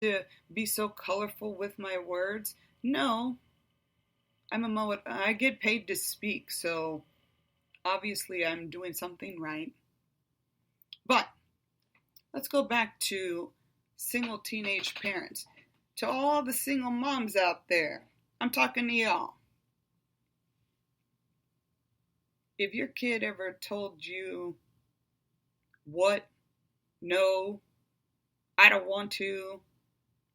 to be so colorful with my words. No, I get paid to speak, so obviously I'm doing something right. But let's go back to single teenage parents. To all the single moms out there, I'm talking to y'all. If your kid ever told you, what? No, I don't want to,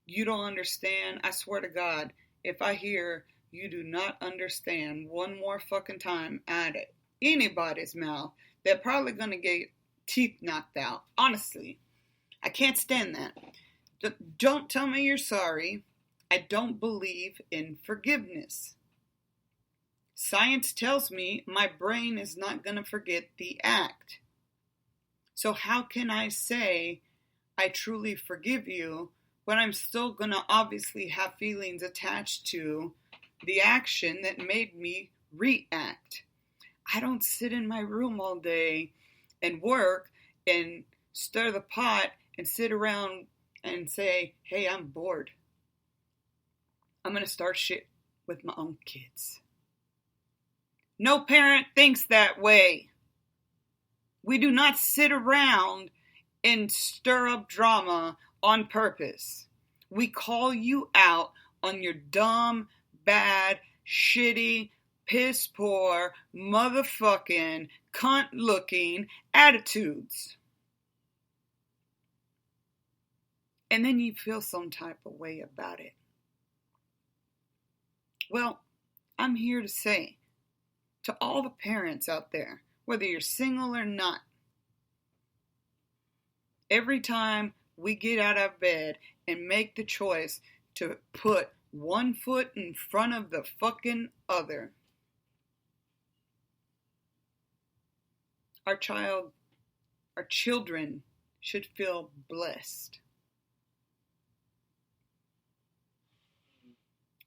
you don't understand, I swear to God, if I hear you do not understand one more fucking time out of anybody's mouth, they're probably gonna get teeth knocked out. Honestly, I can't stand that. Don't tell me you're sorry. I don't believe in forgiveness. Science tells me my brain is not gonna forget the act. So how can I say I truly forgive you when I'm still going to obviously have feelings attached to the action that made me react? I don't sit in my room all day and work and stir the pot and sit around and say, hey, I'm bored. I'm going to start shit with my own kids. No parent thinks that way. We do not sit around and stir up drama on purpose. We call you out on your dumb, bad, shitty, piss poor, motherfucking, cunt looking attitudes. And then you feel some type of way about it. Well, I'm here to say to all the parents out there, whether you're single or not, every time we get out of bed and make the choice to put one foot in front of the fucking other, our children should feel blessed.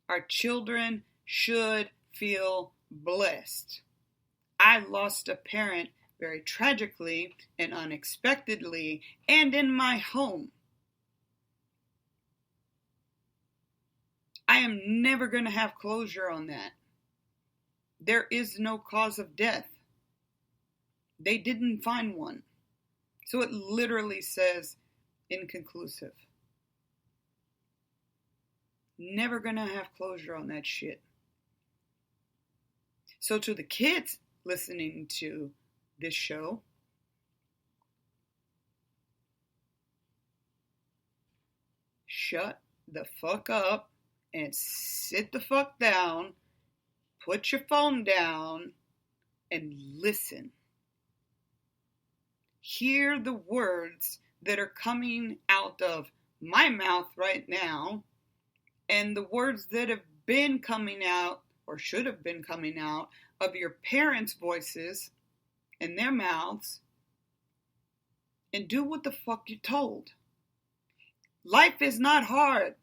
Our children should feel blessed. I lost a parent very tragically and unexpectedly and in my home. I am never going to have closure on that. There is no cause of death. They didn't find one. So it literally says inconclusive. Never going to have closure on that shit. So to the kids listening to this show, shut the fuck up and sit the fuck down, put your phone down, and listen. Hear the words that are coming out of my mouth right now, and the words that have been coming out, or should have been coming out, of your parents' voices and their mouths, and do what the fuck you're told. Life is not hard.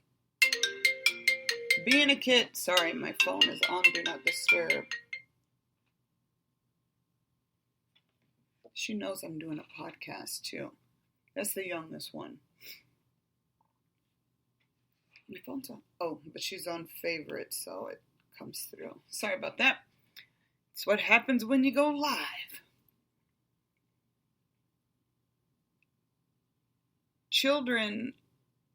Being a kid, sorry, my phone is on Do Not Disturb. She knows I'm doing a podcast too. That's the youngest one. My phone's on. Oh, but she's on favorite, so it comes through. Sorry about that. It's what happens when you go live. Children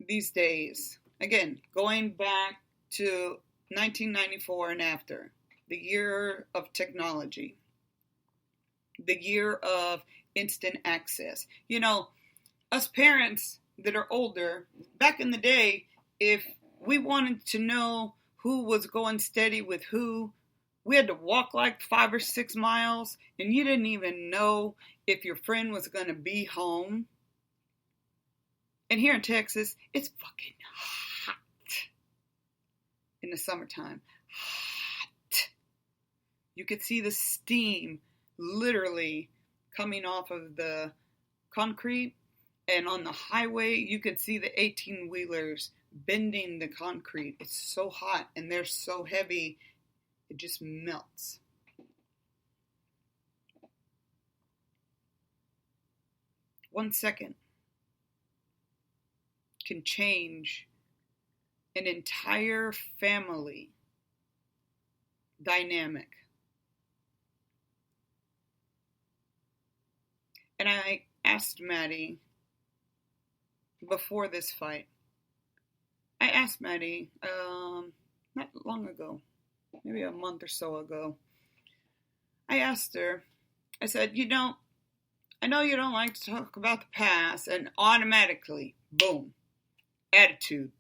these days, again, going back to 1994 and after, the year of technology, the year of instant access. You know, us parents that are older, back in the day, if we wanted to know who was going steady with who, we had to walk like 5 or 6 miles, and you didn't even know if your friend was going to be home. And here in Texas, it's fucking hot in the summertime. Hot. You could see the steam literally coming off of the concrete, and on the highway, you could see the 18-wheelers bending the concrete. It's so hot, and they're so heavy, it just melts. One second can change an entire family dynamic. And I asked Maddie before this fight, not long ago, maybe a month or so ago, I asked her, I said, I know you don't like to talk about the past, and automatically, boom, attitude.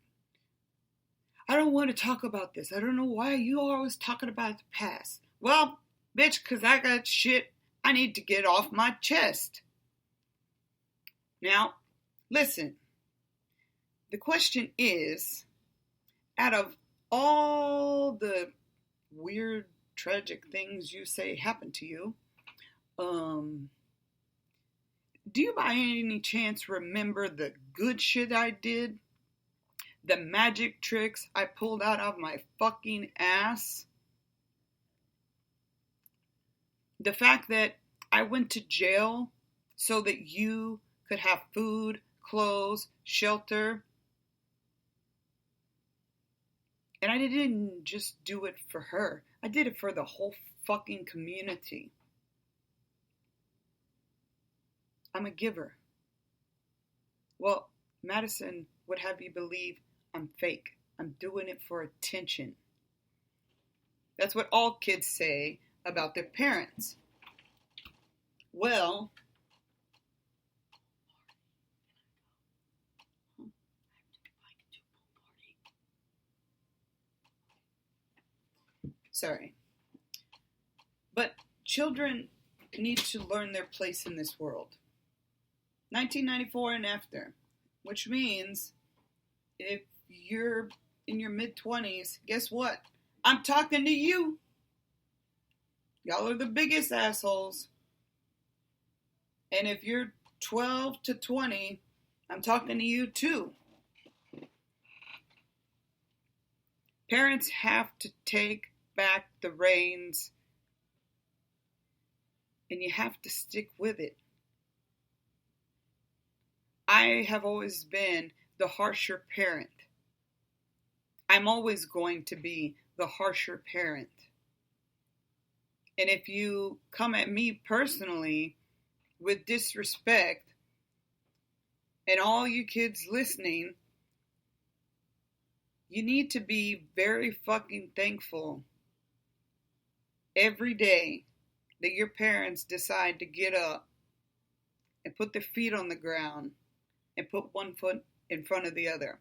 I don't want to talk about this. I don't know why you are always talking about the past. Well, bitch, because I got shit I need to get off my chest. Now, listen. The question is, out of all the weird, tragic things you say happened to you, do you by any chance remember the good shit I did? The magic tricks I pulled out of my fucking ass? The fact that I went to jail so that you could have food, clothes, shelter. And I didn't just do it for her. I did it for the whole fucking community. I'm a giver. Well, Madison would have you believe I'm fake. I'm doing it for attention. That's what all kids say about their parents. Well, sorry. But children need to learn their place in this world. 1994 and after, which means if you're in your mid-20s, guess what? I'm talking to you. Y'all are the biggest assholes. And if you're 12 to 20, I'm talking to you too. Parents have to take back the reins, and you have to stick with it. I have always been the harsher parent. I'm always going to be the harsher parent. And if you come at me personally with disrespect, and all you kids listening, you need to be very fucking thankful every day that your parents decide to get up and put their feet on the ground and put one foot in front of the other.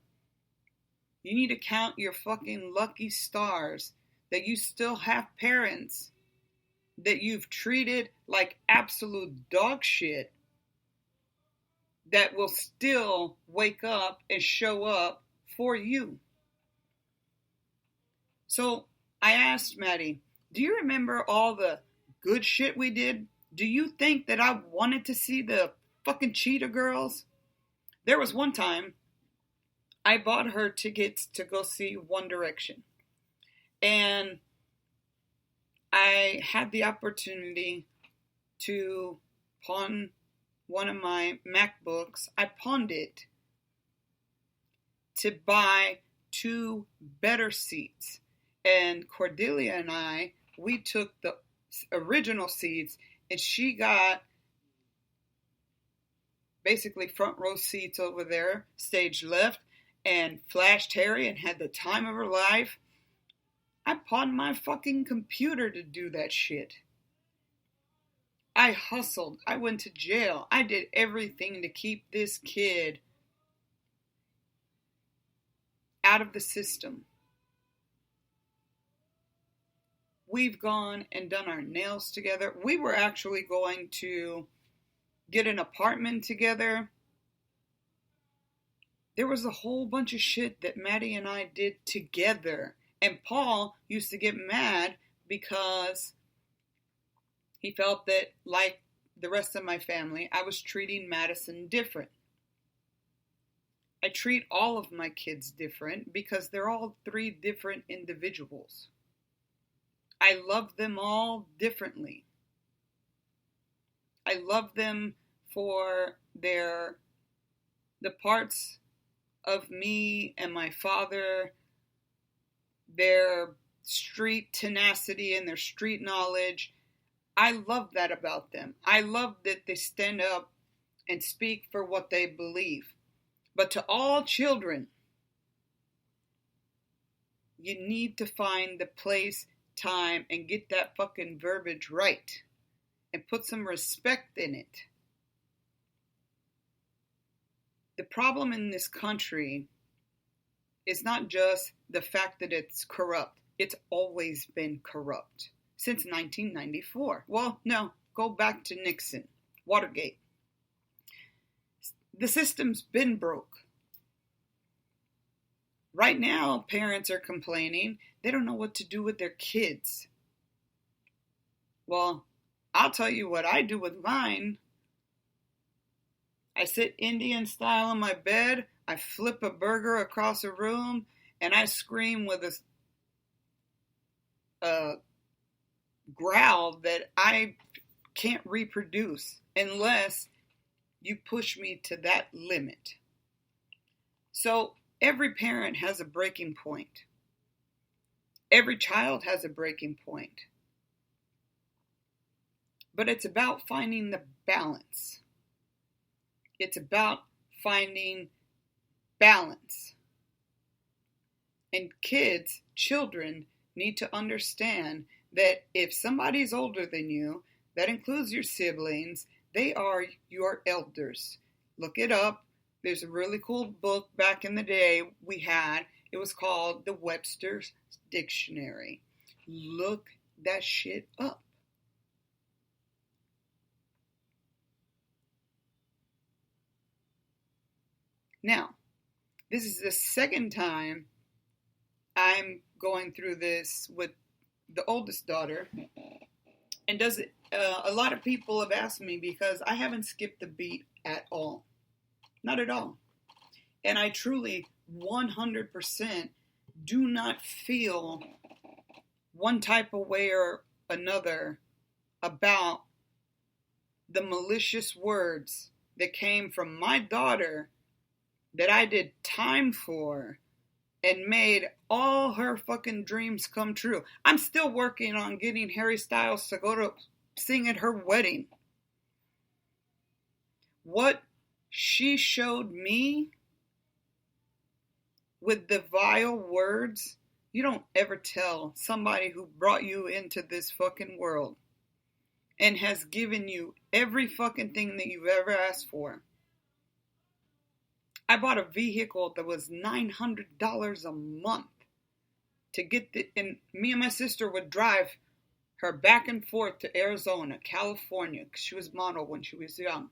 You need to count your fucking lucky stars that you still have parents that you've treated like absolute dog shit that will still wake up and show up for you. So I asked Maddie, do you remember all the good shit we did? Do you think that I wanted to see the fucking Cheetah Girls? There was one time I bought her tickets to go see One Direction. And I had the opportunity to pawn one of my MacBooks. I pawned it to buy 2 better seats. And Cordelia and I, we took the original seats, and she got basically front row seats over there, stage left, and flashed Harry and had the time of her life. I pawned my fucking computer to do that shit. I hustled. I went to jail. I did everything to keep this kid out of the system. We've gone and done our nails together. We were actually going to get an apartment together. There was a whole bunch of shit that Maddie and I did together. And Paul used to get mad because he felt that, like the rest of my family, I was treating Madison different. I treat all of my kids different because they're all 3 different individuals. I love them all differently. I love them for the parts of me and my father, their street tenacity and their street knowledge. I love that about them. I love that they stand up and speak for what they believe. But to all children, you need to find the place, time, and get that fucking verbiage right. And put some respect in it. The problem in this country is not just the fact that it's corrupt. It's always been corrupt. Since 1994. Well, no, go back to Nixon. Watergate. The system's been broke. Right now, parents are complaining they don't know what to do with their kids. Well, I'll tell you what I do with mine. I sit Indian style on my bed, I flip a burger across a room, and I scream with a growl that I can't reproduce unless you push me to that limit. So every parent has a breaking point. Every child has a breaking point. But it's about finding the balance. It's about finding balance. And kids, children, need to understand that if somebody's older than you, that includes your siblings, they are your elders. Look it up. There's a really cool book back in the day we had. It was called the Webster's Dictionary. Look that shit up. Now, this is the second time I'm going through this with the oldest daughter. And a lot of people have asked me because I haven't skipped a beat at all. Not at all. And I truly 100% do not feel one type of way or another about the malicious words that came from my daughter that I did time for and made all her fucking dreams come true. I'm still working on getting Harry Styles to go to sing at her wedding. What she showed me with the vile words, you don't ever tell somebody who brought you into this fucking world and has given you every fucking thing that you've ever asked for. I bought a vehicle that was $900 a month to get and me and my sister would drive her back and forth to Arizona, California, because she was model when she was young.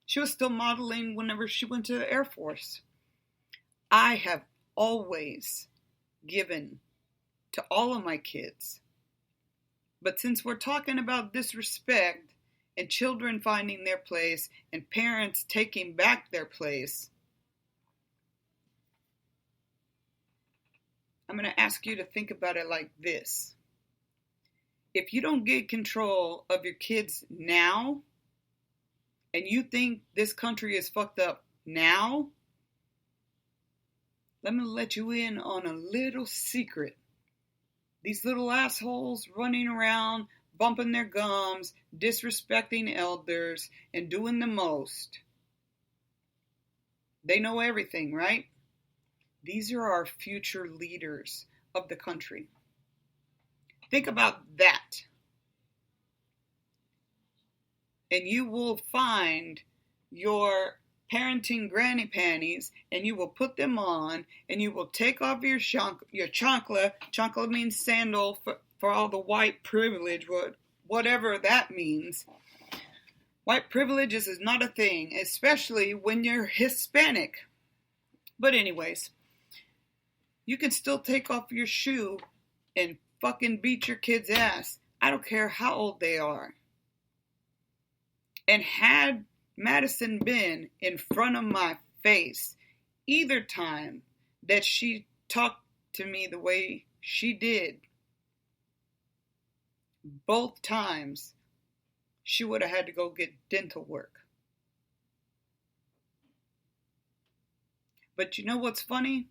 She was still modeling whenever she went to the Air Force. I have always given to all of my kids. But since we're talking about disrespect and children finding their place and parents taking back their place, I'm going to ask you to think about it like this. If you don't get control of your kids now, and you think this country is fucked up now, let me let you in on a little secret. These little assholes running around, bumping their gums, disrespecting elders, and doing the most. They know everything, right? These are our future leaders of the country. Think about that. And you will find your parenting granny panties and you will put them on and you will take off your chancla. Chancla means sandal for all the white privilege, whatever that means. White privilege is not a thing, especially when you're Hispanic. But anyways, you can still take off your shoe and fucking beat your kid's ass. I don't care how old they are. And had Madison been in front of my face either time that she talked to me the way she did, both times she would have had to go get dental work. But you know what's funny?